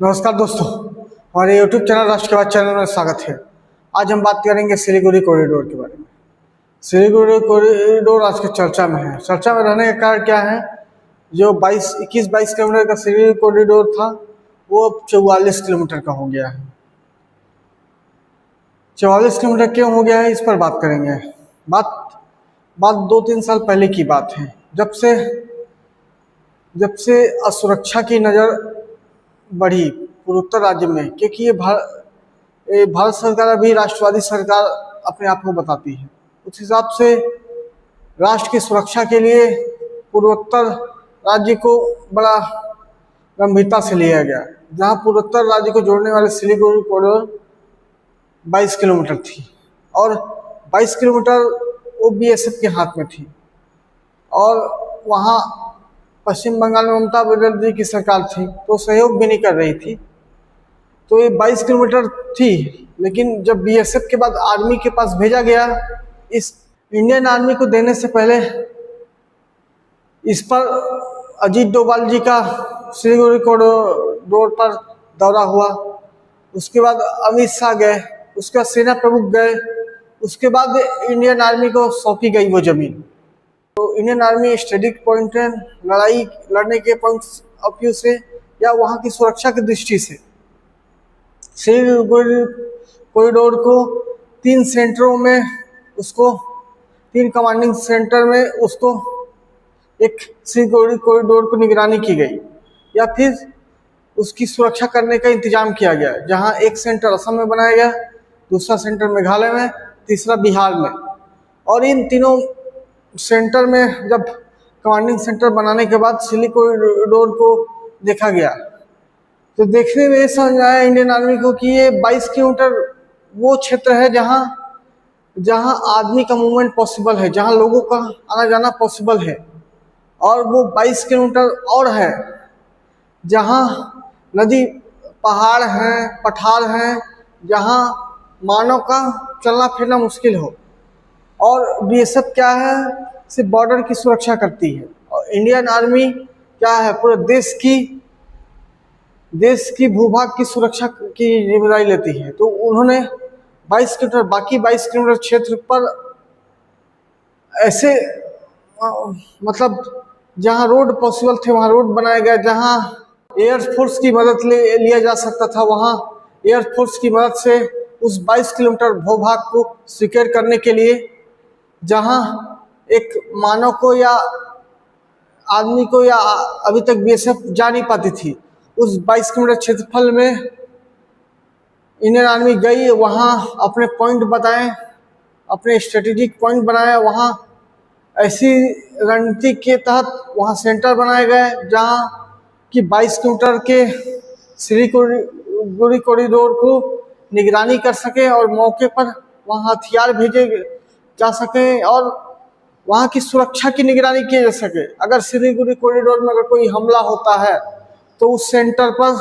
नमस्कार दोस्तों, हमारे YouTube चैनल राष्ट्रवाद चैनल में स्वागत है। आज हम बात करेंगे सिलीगुड़ी कॉरिडोर के बारे में। सिलीगुड़ी कॉरिडोर आज की चर्चा में है। चर्चा में रहने का कारण क्या है? जो 21-22 किलोमीटर का सिलीगुड़ी कॉरिडोर था वो अब 44 किलोमीटर का हो गया है। 44 किलोमीटर क्यों हो गया है, इस पर बात करेंगे। बात 2-3 साल पहले की बात है, जब से असुरक्षा की नज़र बढ़ी पूर्वोत्तर राज्य में, क्योंकि ये भारत सरकार अभी राष्ट्रवादी सरकार अपने आप को बताती है। उस हिसाब से राष्ट्र की सुरक्षा के लिए पूर्वोत्तर राज्य को बड़ा गंभीरता से लिया गया। जहां पूर्वोत्तर राज्य को जोड़ने वाले सिलीगुड़ी कॉरिडोर 22 किलोमीटर थी और 22 किलोमीटर वो BSF के हाथ में थी। और वहाँ पश्चिम बंगाल में ममता बनर्जी की सरकार थी तो सहयोग भी नहीं कर रही थी, तो ये 22 किलोमीटर थी। लेकिन जब BSF के बाद आर्मी के पास भेजा गया, इस इंडियन आर्मी को देने से पहले इस पर अजीत डोभाल जी का सिलीगुड़ी कॉरिडोर पर दौरा हुआ। उसके बाद अमित शाह गए, उसके बाद सेना प्रमुख गए, उसके बाद इंडियन आर्मी को सौंपी गई वो जमीन। तो इंडियन आर्मी स्ट्रेटेजिक पॉइंट है, लड़ाई लड़ने के पॉइंट ऑफ व्यू से या वहाँ की सुरक्षा की दृष्टि से सिलीगुड़ी कॉरिडोर को 3 सेंटरों में, उसको 3 कमांडिंग सेंटर में उसको एक सिलीगुड़ी कॉरिडोर को निगरानी की गई या फिर उसकी सुरक्षा करने का इंतजाम किया गया। जहाँ एक सेंटर असम में बनाया गया, दूसरा सेंटर मेघालय में, तीसरा बिहार में। और इन तीनों सेंटर में जब कमांडिंग सेंटर बनाने के बाद सिलीगुड़ी कॉरिडोर को देखा गया तो देखने में समझ आया इंडियन आर्मी को कि ये 22 किलोमीटर वो क्षेत्र है जहां आदमी का मूवमेंट पॉसिबल है, जहां लोगों का आना जाना पॉसिबल है। और वो 22 किलोमीटर और है जहां नदी, पहाड़ हैं, पठार हैं, जहां मानव का चलना फिरना मुश्किल हो। और BSF क्या है, सिर्फ बॉर्डर की सुरक्षा करती है। और इंडियन आर्मी क्या है, पूरे देश की भूभाग की सुरक्षा की जिम्मेदारी लेती है। तो उन्होंने 22 किलोमीटर, बाकी 22 किलोमीटर क्षेत्र पर ऐसे मतलब जहां रोड पॉसिबल थे वहां रोड बनाया गया। जहां एयरफोर्स की मदद लिया जा सकता था, वहां एयरफोर्स की मदद से उस 22 किलोमीटर भूभाग को सिक्योर करने के लिए, जहां एक मानव को या आदमी को या अभी तक BSF जा नहीं पाती थी, उस 22 किलोमीटर क्षेत्रफल में इंडियन आर्मी गई। वहां अपने पॉइंट बताएं, अपने स्ट्रेटेजिक पॉइंट बनाए। वहां ऐसी रणनीति के तहत वहां सेंटर बनाए गए जहां कि 22 किलोमीटर के सिलीगुड़ी कॉरिडोर को निगरानी कर सके और मौके पर वहां हथियार भेजे जा सके और वहाँ की सुरक्षा की निगरानी की जा सके। अगर सिलीगुड़ी कॉरिडोर में अगर कोई हमला होता है तो उस सेंटर पर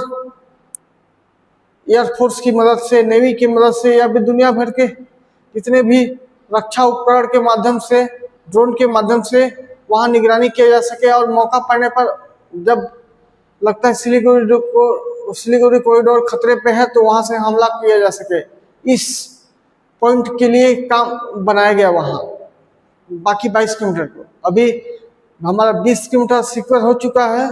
एयरफोर्स की मदद से, नेवी की मदद से या भी दुनिया भर के जितने भी रक्षा उपकरण के माध्यम से, ड्रोन के माध्यम से वहाँ निगरानी किया जा सके। और मौका पड़ने पर जब लगता है सिलीगुड़ी कॉरिडोर खतरे पे है तो वहाँ से हमला किया जा सके। इस पॉइंट के लिए काम बनाया गया वहाँ बाकी 22 किलोमीटर को। अभी हमारा 20 किलोमीटर सिक्योर हो चुका है,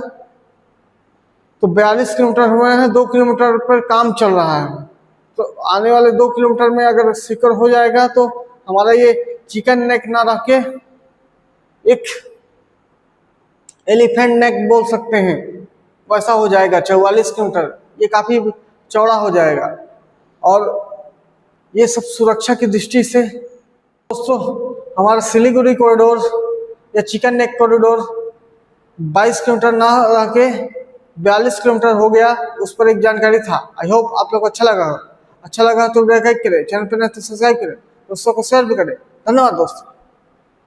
तो 42 किलोमीटर हुए हैं। 2 किलोमीटर पर काम चल रहा है। तो आने वाले 2 किलोमीटर में अगर सिक्योर हो जाएगा तो हमारा ये चिकन नेक ना रह के एक एलिफेंट नेक बोल सकते हैं, वैसा हो जाएगा। 44 किलोमीटर ये काफ़ी चौड़ा हो जाएगा। और ये सब सुरक्षा की दृष्टि से दोस्तों, हमारा सिलीगुड़ी कॉरिडोर या चिकन नेक कॉरिडोर 22 किलोमीटर ना रह के 42 किलोमीटर हो गया। उस पर एक जानकारी था। आई होप आप लोग को अच्छा लगा तो लाइक करें, चैनल पर नहीं तो सब्सक्राइब करें, दोस्तों को शेयर भी करें। धन्यवाद दोस्तों।